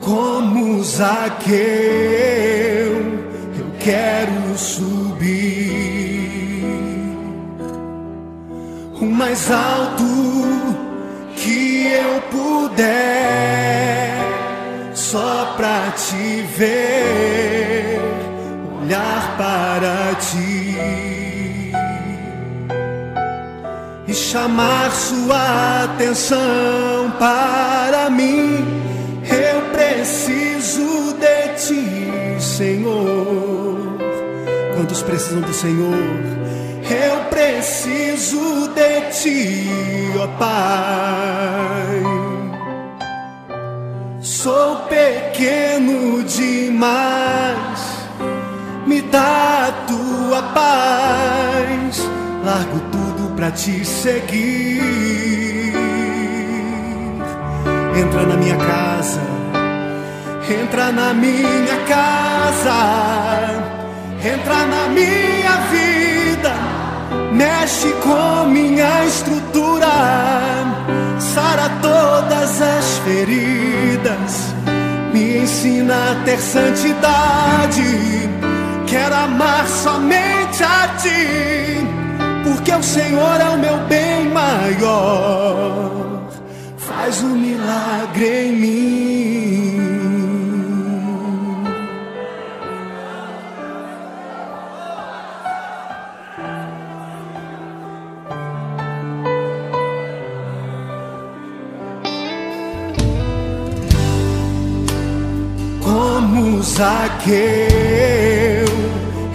Como Zaqueu, eu quero subir o mais alto que eu puder, só pra te ver, olhar para ti e chamar sua atenção para mim. Eu preciso de ti, Senhor. Quantos precisam do Senhor? Eu preciso de ti, ó Pai. Sou pequeno demais, me dá a tua paz. Largo tudo pra te seguir. Entra na minha casa, entra na minha casa, entra na minha vida, mexe com minha estrutura, sara todas as feridas, me ensina a ter santidade. Quero amar somente a ti, porque o Senhor é o meu bem maior. Faz um milagre em mim. Como Zaqueu,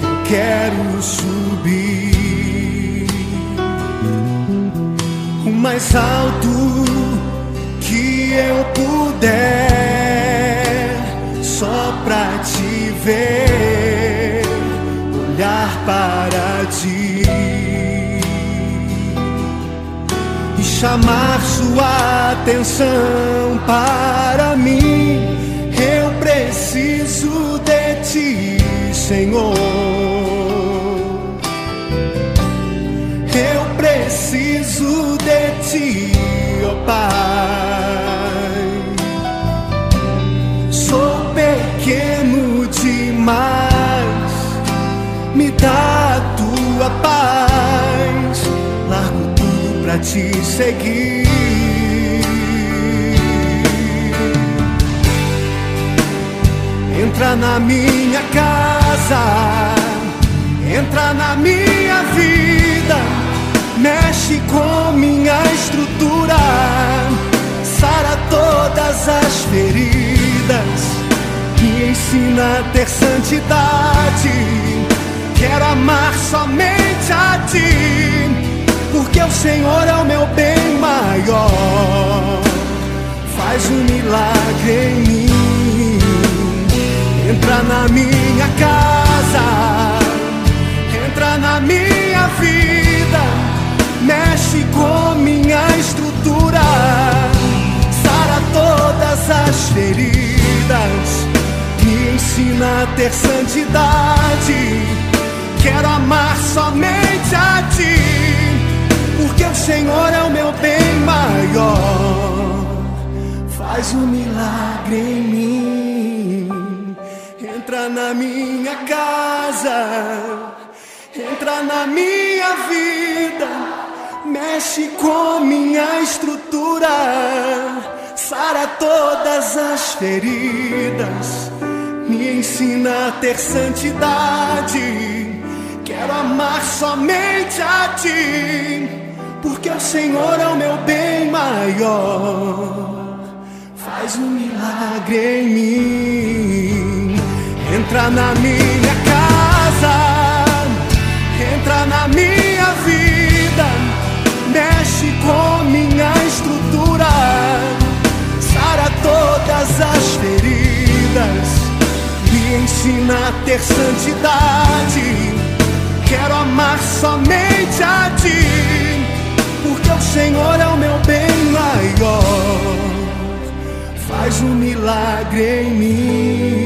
eu quero subir o mais alto que eu puder, só pra te ver, olhar para ti e chamar sua atenção para mim. Eu preciso de ti, Senhor. Eu preciso de ti, ó Pai. Sou pequeno demais, me dá a tua paz. Largo tudo pra te seguir. Entra na minha casa, entra na minha vida, mexe com minha estrutura, sara todas as feridas, me ensina a ter santidade. Quero amar somente a ti, porque o Senhor é o meu bem maior. Faz um milagre em mim. Entra na minha casa, entra na minha vida, mexe com minha estrutura, sara todas as feridas, me ensina a ter santidade. Quero amar somente a ti, porque o Senhor é o meu bem maior. Faz um milagre em mim. Entra na minha casa, entra na minha vida, mexe com minha estrutura, sara todas as feridas, me ensina a ter santidade. Quero amar somente a ti, porque o Senhor é o meu bem maior. Faz um milagre em mim. Entra na minha casa, entra na minha vida, mexe com minha estrutura, sara todas as feridas, me ensina a ter santidade. Quero amar somente a ti, porque o Senhor é o meu bem maior. Faz um milagre em mim.